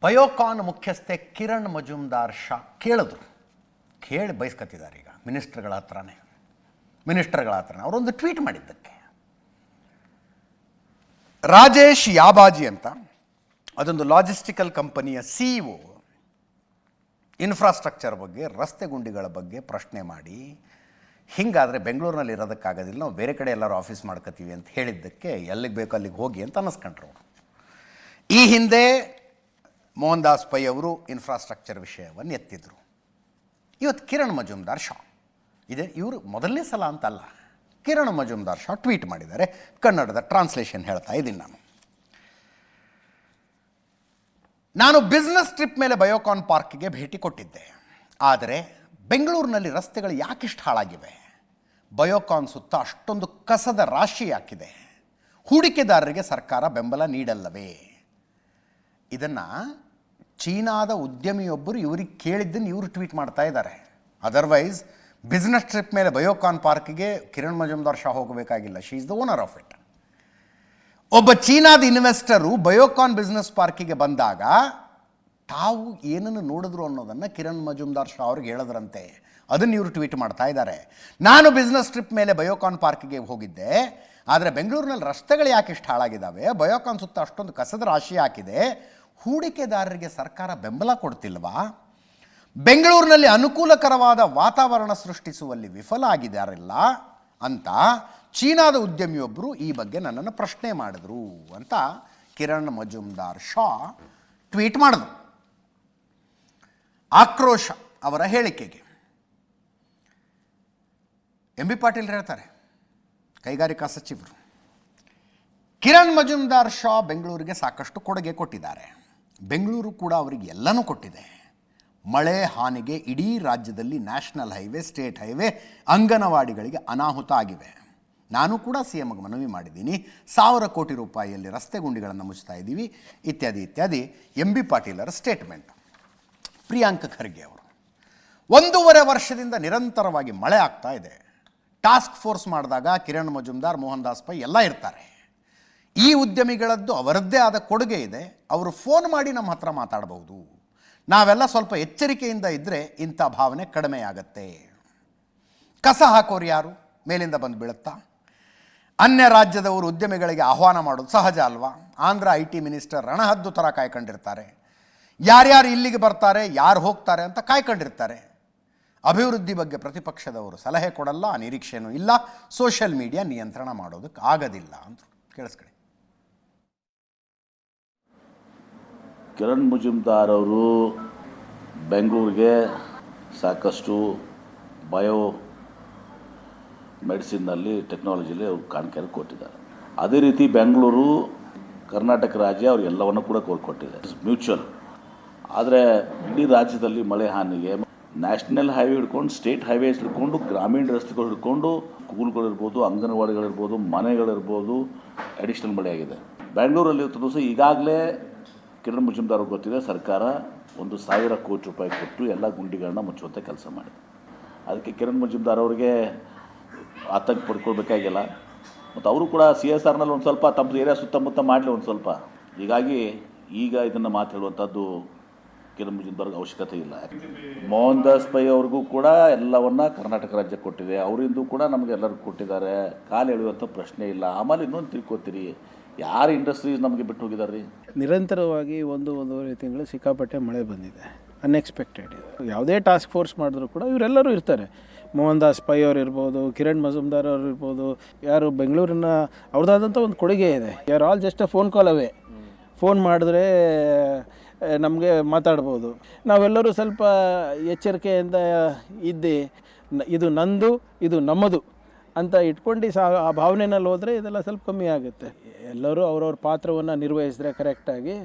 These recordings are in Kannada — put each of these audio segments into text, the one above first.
ಬಯೋಕಾನ್ ಮುಖ್ಯಸ್ಥೆ ಕಿರಣ್ ಮಜುಮ್ದಾರ್ ಶಾ ಕೇಳಿ ಬಯಸ್ಕೊತಿದ್ದಾರೆ ಈಗ ಮಿನಿಸ್ಟ್ರ್ಗಳ ಹತ್ರನೇ ಅವರೊಂದು ಟ್ವೀಟ್ ಮಾಡಿದ್ದಕ್ಕೆ. ರಾಜೇಶ್ ಯಾಬಾಜಿ ಅಂತ ಅದೊಂದು ಲಾಜಿಸ್ಟಿಕಲ್ ಕಂಪನಿಯ CEO ಇನ್ಫ್ರಾಸ್ಟ್ರಕ್ಚರ್ ಬಗ್ಗೆ, ರಸ್ತೆ ಗುಂಡಿಗಳ ಬಗ್ಗೆ ಪ್ರಶ್ನೆ ಮಾಡಿ, ಹಿಂಗಾದರೆ ಬೆಂಗಳೂರಿನಲ್ಲಿ ಇರೋದಕ್ಕಾಗೋದಿಲ್ಲ, ನಾವು ಬೇರೆ ಕಡೆ ಎಲ್ಲರೂ ಆಫೀಸ್ ಮಾಡ್ಕೋತೀವಿ ಅಂತ ಹೇಳಿದ್ದಕ್ಕೆ ಎಲ್ಲಿಗೆ ಬೇಕೋ ಅಲ್ಲಿಗೆ ಹೋಗಿ ಅಂತ ಅನ್ನಿಸ್ಕೊಂಡ್ರು. ಈ ಹಿಂದೆ ಮೋಹನ್ ದಾಸ್ ಪೈ ಅವರು ಇನ್ಫ್ರಾಸ್ಟ್ರಕ್ಚರ್ ವಿಷಯವನ್ನು ಎತ್ತಿದ್ರು. ಇವತ್ತು ಕಿರಣ್ ಮಜುಮ್ದಾರ್ ಶಾ ಇವರು ಮೊದಲನೇ ಸಲ ಅಂತಲ್ಲ, ಕಿರಣ್ ಮಜುಮ್ದಾರ್ ಶಾ ಟ್ವೀಟ್ ಮಾಡಿದ್ದಾರೆ. ಕನ್ನಡದ ಟ್ರಾನ್ಸ್ಲೇಷನ್ ಹೇಳ್ತಾ ಇದ್ದೀನಿ ನಾನು ಬಿಸ್ನೆಸ್ ಟ್ರಿಪ್ ಮೇಲೆ ಬಯೋಕಾನ್ ಪಾರ್ಕ್ಗೆ ಭೇಟಿ ಕೊಟ್ಟಿದ್ದೆ. ಆದರೆ ಬೆಂಗಳೂರಿನಲ್ಲಿ ರಸ್ತೆಗಳು ಯಾಕಿಷ್ಟು ಹಾಳಾಗಿವೆ? ಬಯೋಕಾನ್ ಸುತ್ತ ಅಷ್ಟೊಂದು ಕಸದ ರಾಶಿ ಯಾಕಿದೆ? ಹೂಡಿಕೆದಾರರಿಗೆ ಸರ್ಕಾರ ಬೆಂಬಲ ನೀಡಲ್ಲವೇ? ಇದನ್ನು ಚೀನಾದ ಉದ್ಯಮಿಯೊಬ್ಬರು ಇವ್ರಿಗೆ ಕೇಳಿದ್ದನ್ನು ಇವರು ಟ್ವೀಟ್ ಮಾಡ್ತಾ ಇದ್ದಾರೆ. ಅದರ್ವೈಸ್ ಬಿಸ್ನೆಸ್ ಟ್ರಿಪ್ ಮೇಲೆ ಬಯೋಕಾನ್ ಪಾರ್ಕ್ಗೆ ಕಿರಣ್ ಮಜುಮ್ದಾರ್ ಶಾ ಹೋಗಬೇಕಾಗಿಲ್ಲ. She is the owner of it. ಒಬ್ಬ ಚೀನಾದ ಇನ್ವೆಸ್ಟರು ಬಯೋಕಾನ್ ಬಿಸ್ನೆಸ್ ಪಾರ್ಕಿಗೆ ಬಂದಾಗ ತಾವು ಏನನ್ನು ನೋಡಿದ್ರು ಅನ್ನೋದನ್ನು ಕಿರಣ್ ಮಜುಮ್ದಾರ್ ಶಾ ಅವ್ರಿಗೆ ಹೇಳಿದ್ರಂತೆ. ಅದನ್ನು ಇವರು ಟ್ವೀಟ್ ಮಾಡ್ತಾ ಇದ್ದಾರೆ. ನಾನು ಬಿಸ್ನೆಸ್ ಟ್ರಿಪ್ ಮೇಲೆ ಬಯೋಕಾನ್ ಪಾರ್ಕಿಗೆ ಹೋಗಿದ್ದೆ, ಆದರೆ ಬೆಂಗಳೂರಿನಲ್ಲಿ ರಸ್ತೆಗಳು ಯಾಕೆ ಇಷ್ಟು ಹಾಳಾಗಿದ್ದಾವೆ? ಬಯೋಕಾನ್ ಸುತ್ತ ಅಷ್ಟೊಂದು ಕಸದ ರಾಶಿ ಹಾಕಿದೆ. ಹೂಡಿಕೆದಾರರಿಗೆ ಸರ್ಕಾರ ಬೆಂಬಲ ಕೊಡ್ತಿಲ್ವಾ? ಬೆಂಗಳೂರಿನಲ್ಲಿ ಅನುಕೂಲಕರವಾದ ವಾತಾವರಣ ಸೃಷ್ಟಿಸುವಲ್ಲಿ ವಿಫಲ ಆಗಿದ್ದಾರಲ್ಲ ಅಂತ ಚೀನಾದ ಉದ್ಯಮಿಯೊಬ್ಬರು ಈ ಬಗ್ಗೆ ನನ್ನನ್ನು ಪ್ರಶ್ನೆ ಮಾಡಿದ್ರು ಅಂತ ಕಿರಣ್ ಮಜುಮ್ದಾರ್ ಶಾ ಟ್ವೀಟ್ ಮಾಡಿದ್ರು. ಆಕ್ರೋಶ ಅವರ ಹೇಳಿಕೆಗೆ MB ಪಾಟೀಲ್ ಹೇಳ್ತಾರೆ, ಕೈಗಾರಿಕಾ ಸಚಿವರು, ಕಿರಣ್ ಮಜುಮ್ದಾರ್ ಶಾ ಬೆಂಗಳೂರಿಗೆ ಸಾಕಷ್ಟು ಕೊಡುಗೆ ಕೊಟ್ಟಿದ್ದಾರೆ. ಬೆಂಗಳೂರು ಕೂಡ ಅವರಿಗೆ ಎಲ್ಲನೂ ಕೊಟ್ಟಿದೆ. ಮಳೆ ಹಾನಿಗೆ ಇಡೀ ರಾಜ್ಯದಲ್ಲಿ ನ್ಯಾಷನಲ್ ಹೈವೇ, ಸ್ಟೇಟ್ ಹೈವೇ, ಅಂಗನವಾಡಿಗಳಿಗೆ ಅನಾಹುತ ಆಗಿವೆ. ನಾನು ಕೂಡ CMಗೆ ಮನವಿ ಮಾಡಿದ್ದೀನಿ. 1000 ಕೋಟಿ ರೂಪಾಯಿಯಲ್ಲಿ ರಸ್ತೆ ಗುಂಡಿಗಳನ್ನು ಮುಚ್ತಾ ಇದ್ದೀವಿ, ಇತ್ಯಾದಿ ಇತ್ಯಾದಿ MB ಪಾಟೀಲರ ಸ್ಟೇಟ್ಮೆಂಟ್. ಪ್ರಿಯಾಂಕ್ ಖರ್ಗೆ ಅವರು 1.5 ವರ್ಷದಿಂದ ನಿರಂತರವಾಗಿ ಮಳೆ ಆಗ್ತಾ ಇದೆ. ಟಾಸ್ಕ್ ಫೋರ್ಸ್ ಮಾಡಿದಾಗ ಕಿರಣ್ ಮಜುಮ್ದಾರ್, ಮೋಹನ್ ದಾಸ್ ಪೈ ಎಲ್ಲ ಇರ್ತಾರೆ. ಈ ಉದ್ಯಮಿಗಳದ್ದು ಅವರದ್ದೇ ಆದ ಕೊಡುಗೆ ಇದೆ. ಅವರು ಫೋನ್ ಮಾಡಿ ನಮ್ಮ ಹತ್ರ ಮಾತಾಡಬಹುದು. ನಾವೆಲ್ಲ ಸ್ವಲ್ಪ ಎಚ್ಚರಿಕೆಯಿಂದ ಇದ್ದರೆ ಇಂಥ ಭಾವನೆ ಕಡಿಮೆ ಆಗತ್ತೆ. ಕಸ ಹಾಕೋರು ಯಾರು? ಮೇಲಿಂದ ಬಂದು ಬೀಳುತ್ತಾ? ಅನ್ಯ ರಾಜ್ಯದವರು ಉದ್ಯಮಿಗಳಿಗೆ ಆಹ್ವಾನ ಮಾಡೋದು ಸಹಜ ಅಲ್ವಾ? ಆಂಧ್ರ IT ಮಿನಿಸ್ಟರ್ ರಣಹದ್ದು ಥರ ಕಾಯ್ಕೊಂಡಿರ್ತಾರೆ. ಯಾರ್ಯಾರು ಇಲ್ಲಿಗೆ ಬರ್ತಾರೆ, ಯಾರು ಹೋಗ್ತಾರೆ ಅಂತ ಕಾಯ್ಕೊಂಡಿರ್ತಾರೆ. ಅಭಿವೃದ್ಧಿ ಬಗ್ಗೆ ಪ್ರತಿಪಕ್ಷದವರು ಸಲಹೆ ಕೊಡಲ್ಲ, ಆ ನಿರೀಕ್ಷೆನೂ ಇಲ್ಲ. ಸೋಷಿಯಲ್ ಮೀಡಿಯಾ ನಿಯಂತ್ರಣ ಮಾಡೋದಕ್ಕೆ ಆಗೋದಿಲ್ಲ ಅಂತ ಕೇಳಿಸ್ಕೊಳ್ಳಿ. ಕಿರಣ್ ಮಜುಮ್ದಾರ್ ಅವರು ಬೆಂಗಳೂರಿಗೆ ಸಾಕಷ್ಟು ಬಯೋ ಮೆಡಿಸಿನ್ನಲ್ಲಿ, ಟೆಕ್ನಾಲಜಿಲಿ ಅವರು ಕಾಣಿಕೆಯನ್ನು ಕೊಟ್ಟಿದ್ದಾರೆ. ಅದೇ ರೀತಿ ಬೆಂಗಳೂರು, ಕರ್ನಾಟಕ ರಾಜ್ಯ ಅವ್ರು ಎಲ್ಲವನ್ನು ಕೂಡ ಕೊಟ್ಟಿದೆ, ಮ್ಯೂಚುವಲ್. ಆದರೆ ಇಡೀ ರಾಜ್ಯದಲ್ಲಿ ಮಳೆ ಹಾನಿಗೆ ನ್ಯಾಷನಲ್ ಹೈವೇ ಹಿಡ್ಕೊಂಡು, ಸ್ಟೇಟ್ ಹೈವೇಸ್ ಹಿಡ್ಕೊಂಡು, ಗ್ರಾಮೀಣ ರಸ್ತೆಗಳು ಹಿಡ್ಕೊಂಡು, ಸ್ಕೂಲ್ಗಳಿರ್ಬೋದು, ಅಂಗನವಾಡಿಗಳಿರ್ಬೋದು, ಮನೆಗಳಿರ್ಬೋದು, ಅಡಿಷನಲ್ ಮಳೆ ಆಗಿದೆ. ಬೆಂಗಳೂರಲ್ಲಿ ಇವತ್ತು ದಿವಸ ಈಗಾಗಲೇ ಕಿರಣ್ ಮಜುಮ್ದಾರ್ ಅವ್ರಿಗೆ ಗೊತ್ತಿದೆ, ಸರ್ಕಾರ 1,000 ಕೋಟಿ ರೂಪಾಯಿ ಕೊಟ್ಟು ಎಲ್ಲ ಗುಂಡಿಗಳನ್ನ ಮುಚ್ಚುವಂಥ ಕೆಲಸ ಮಾಡಿದೆ. ಅದಕ್ಕೆ ಕಿರಣ್ ಮಜುಮ್ದಾರ್ ಅವರಿಗೆ ಆತಂಕ ಪಡ್ಕೊಳ್ಬೇಕಾಗಿಲ್ಲ. ಮತ್ತು ಅವರು ಕೂಡ CSRನಲ್ಲಿ ಒಂದು ಸ್ವಲ್ಪ ತಮ್ಮ ಏರಿಯಾ ಸುತ್ತಮುತ್ತ ಮಾಡಲಿ ಒಂದು ಸ್ವಲ್ಪ. ಹೀಗಾಗಿ ಈಗ ಇದನ್ನು ಮಾತಾಡುವಂಥದ್ದು ಕಿರಣ್ ಮಜುಮ್ದಾರ್ಗೆ ಅವಶ್ಯಕತೆ ಇಲ್ಲ. ಮೋಹನ್ ದಾಸ್ ಪೈ ಅವ್ರಿಗೂ ಕೂಡ ಎಲ್ಲವನ್ನ ಕರ್ನಾಟಕ ರಾಜ್ಯ ಕೊಟ್ಟಿದೆ. ಅವರಿಂದು ಕೂಡ ನಮಗೆ ಎಲ್ಲರಿಗೂ ಕೊಟ್ಟಿದ್ದಾರೆ. ಕಾಲು ಎಳೆಯುವಂಥ ಪ್ರಶ್ನೆ ಇಲ್ಲ. ಆಮೇಲೆ ಇನ್ನೊಂದು ತಿಳ್ಕೊತೀರಿ, ಯಾರು ಇಂಡಸ್ಟ್ರೀಸ್ ನಮಗೆ ಬಿಟ್ಟು ಹೋಗಿದ್ದಾರೆ ರೀ? ನಿರಂತರವಾಗಿ 1-1.5 ತಿಂಗಳು ಸಿಕ್ಕಾಪಟ್ಟೆ ಮಳೆ ಬಂದಿದೆ, ಅನ್ಎಕ್ಸ್ಪೆಕ್ಟೆಡ್. ಯಾವುದೇ ಟಾಸ್ಕ್ ಫೋರ್ಸ್ ಮಾಡಿದ್ರು ಕೂಡ ಇವರೆಲ್ಲರೂ ಇರ್ತಾರೆ. ಮೋಹನ್ ದಾಸ್ ಪೈ ಅವ್ರು ಇರ್ಬೋದು, ಕಿರಣ್ ಮಜುಮ್ದಾರ್ ಅವ್ರು ಇರ್ಬೋದು, ಯಾರು ಬೆಂಗಳೂರಿನ ಅವ್ರದ್ದಾದಂಥ ಒಂದು ಕೊಡುಗೆ ಇದೆ. ಯಾರು ಆಲ್ ಜಸ್ಟ್ ಫೋನ್ ಕಾಲ್ ಅವೇ. ಫೋನ್ ಮಾಡಿದ್ರೆ ನಮಗೆ ಮಾತಾಡ್ಬೋದು. ನಾವೆಲ್ಲರೂ ಸ್ವಲ್ಪ ಎಚ್ಚರಿಕೆಯಿಂದ ಇದ್ದು ಇದು ನಂದು, ಇದು ನಮ್ಮದು ಅಂತ ಇಟ್ಕೊಂಡು ಆ ಭಾವನೆಯಲ್ಲಿ ಹೋದರೆ ಇದೆಲ್ಲ ಸ್ವಲ್ಪ ಕಮ್ಮಿ ಆಗುತ್ತೆ. ಎಲ್ಲರೂ ಅವ್ರವ್ರ ಪಾತ್ರವನ್ನು ನಿರ್ವಹಿಸಿದ್ರೆ ಕರೆಕ್ಟಾಗಿ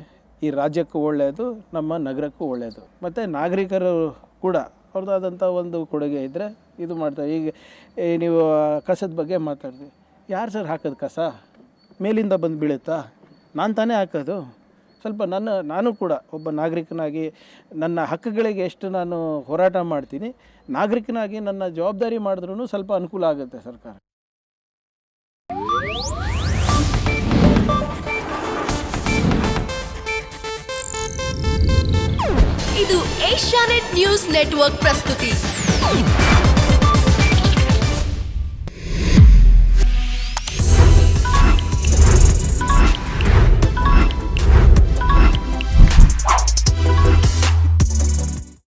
ಈ ರಾಜ್ಯಕ್ಕೂ ಒಳ್ಳೆಯದು, ನಮ್ಮ ನಗರಕ್ಕೂ ಒಳ್ಳೆಯದು. ಮತ್ತು ನಾಗರಿಕರು ಕೂಡ ಅವ್ರದ್ದಾದಂಥ ಒಂದು ಕೊಡುಗೆ ಇದ್ದರೆ ಇದು ಮಾಡ್ತಾರೆ. ಈಗ ನೀವು ಕಸದ ಬಗ್ಗೆ ಮಾತಾಡ್ತೀವಿ. ಯಾರು ಸರ್ ಹಾಕೋದು ಕಸ? ಮೇಲಿಂದ ಬಂದು ಬೀಳುತ್ತಾ? ನಾನು ತಾನೇ ಹಾಕೋದು. ಸ್ವಲ್ಪ ನಾನು ಕೂಡ ಒಬ್ಬ ನಾಗರಿಕನಾಗಿ ನನ್ನ ಹಕ್ಕುಗಳಿಗೆ ಎಷ್ಟು ನಾನು ಹೋರಾಟ ಮಾಡ್ತೀನಿ, ನಾಗರಿಕನಾಗಿ ನನ್ನ ಜವಾಬ್ದಾರಿ ಮಾಡಿದ್ರೂ ಸ್ವಲ್ಪ ಅನುಕೂಲ ಆಗುತ್ತೆ ಸರ್ಕಾರ. ಇದು ಏಷ್ಯಾನೆಟ್ ನ್ಯೂಸ್ ನೆಟ್ವರ್ಕ್ ಪ್ರಸ್ತುತಿ.